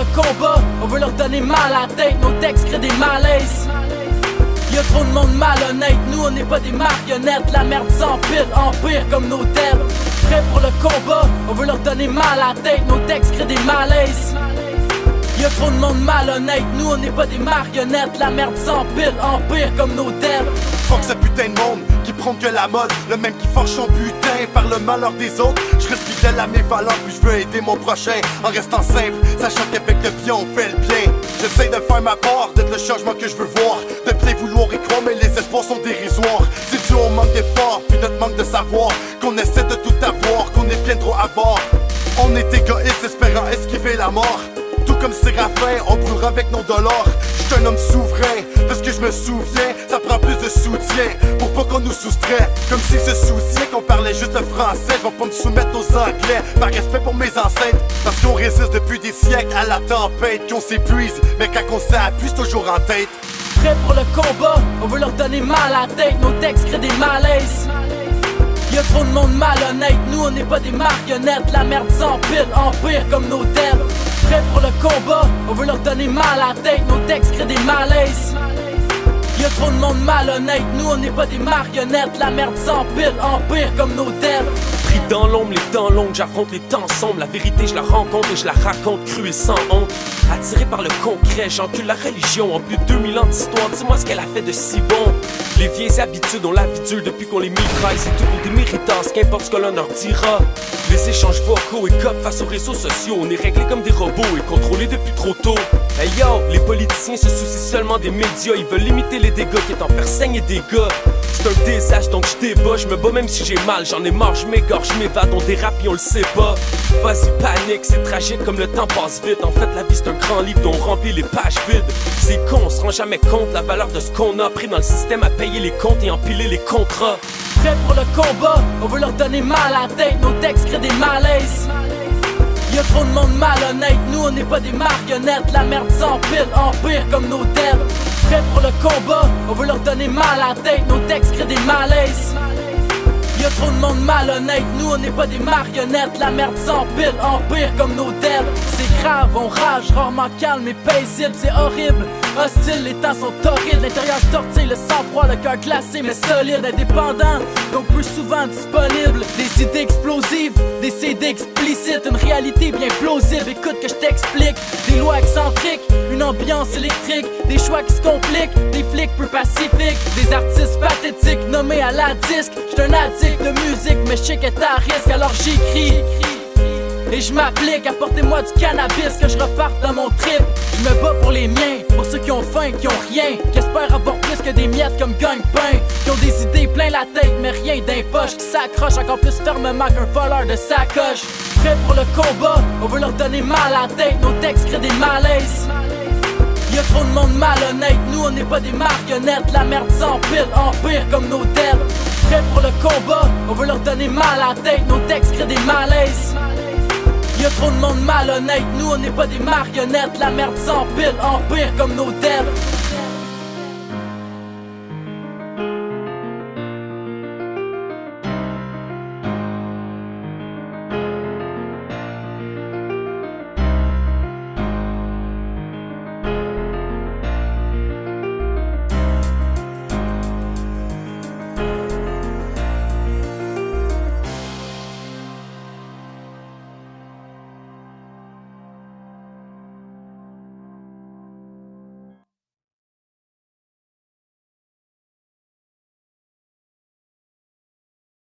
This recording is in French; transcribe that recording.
le combat, on veut leur donner mal à la tête, nos textes créent des malaises. Y'a trop de monde malhonnête, nous on n'est pas des marionnettes. La merde s'empile, empire comme nos têtes. Prêts pour le combat, on veut leur donner mal à la tête, nos textes créent des malaises. Y'a trop de monde malhonnête, nous on n'est pas des marionnettes. La merde s'empile, empire comme nos dettes. Fuck ce putain de monde qui prend que la mode, le même qui forge son butin par le malheur des autres. Je reste fidèle à mes valeurs, puis je veux aider mon prochain en restant simple, sachant qu'avec le bien on fait le bien. J'essaie de faire ma part, d'être le changement que je veux voir, de bien vouloir y croire, mais les espoirs sont dérisoires. C'est dû au manque d'efforts, puis notre manque de savoir, qu'on essaie de tout avoir, qu'on est bien trop à bord. On est égoïste, espérant esquiver la mort. Tout comme Séraphin, on brûlera avec nos dollars. J'suis un homme souverain, parce que je me souviens, ça prend plus de soutien pour pas qu'on nous soustrait. Comme si ce souci qu'on parlait juste le français. Je vais pas me soumettre aux anglais, par respect pour mes ancêtres. Parce qu'on résiste depuis des siècles à la tempête, qu'on s'épuise, mais quand on s'appuie, c'est toujours en tête. Prêts pour le combat, on veut leur donner mal à la tête, nos textes créent des malaises. Y'a trop de monde malhonnête, nous on n'est pas des marionnettes. La merde s'empile, empire comme nos dettes. Prêts pour le combat, on veut leur donner mal à la tête, nos textes créent des malaises. Y'a trop de monde malhonnête, nous on n'est pas des marionnettes. La merde s'empile, empire comme nos dettes. Pris dans l'ombre, les temps longs, j'affronte les temps sombres. La vérité, je la rencontre et je la raconte crue et sans honte. Attiré par le concret, j'encule la religion. En plus de 2000 ans d'histoire, dis-moi ce qu'elle a fait de si bon. Les vieilles habitudes, on la vie dure depuis qu'on les mitraille. C'est tout pour des méritants, qu'importe ce que l'on leur dira. Les échanges vocaux et copes face aux réseaux sociaux. On est réglés comme des robots et contrôlés depuis trop tôt. Hey yo, les politiciens se soucient seulement des médias. Ils veulent limiter les dégâts qui est en faire saigner des gars. C'est un désastre donc je débat, je me bats même si j'ai mal. J'en ai marre, je m'égare, je m'évade, on dérape et on le sait pas. Vas-y panique, c'est tragique comme le temps passe vite. En fait la vie c'est un grand livre dont on remplit les pages vides. C'est con, on se rend jamais compte la valeur de ce qu'on a pris dans le système à payer les comptes et empiler les contrats. Prêts pour le combat, on veut leur donner mal à la tête, nos textes créent des malaises. Y'a trop de monde malhonnête, nous on n'est pas des marionnettes. La merde s'empile, empire comme nos dettes. Prêts pour le combat, on veut leur donner mal à la tête, nos textes créent des malaises. Y'a trop de monde malhonnête, nous on n'est pas des marionnettes. La merde s'empile, empire comme nos dettes. C'est grave, on rage, rarement calme et paisible, c'est horrible. Hostile, les temps sont torrides, l'intérieur se tortille, le sang-froid, le cœur glacé mais solide, indépendant, donc plus souvent disponible. Des idées explosives, des CD explicites, une réalité bien plausible, écoute que je t'explique. Des lois excentriques, une ambiance électrique, des choix qui se compliquent, des flics peu pacifiques, des artistes pathétiques nommés à la disque. J'suis un addict de musique, mais je sais qu'elle est à risque, alors j'écris. Et je m'applique, apportez-moi du cannabis, que je reparte dans mon trip. Je me bats pour les miens, pour ceux qui ont faim, qui ont rien, qui espèrent avoir plus que des miettes comme gagne-pain, qui ont des idées plein la tête, mais rien d'impoche, qui s'accrochent encore plus fermement qu'un voleur de sacoche. Prêts pour le combat, on veut leur donner mal à la tête, nos textes créent des malaises. Y'a trop de monde malhonnête, nous on n'est pas des marionnettes. La merde s'empile, empire comme nos dettes. Prêts pour le combat, on veut leur donner mal à la tête, nos textes créent des malaises. Y'a trop de monde malhonnête, nous on n'est pas des marionnettes. La merde s'empile, empire comme nos dettes.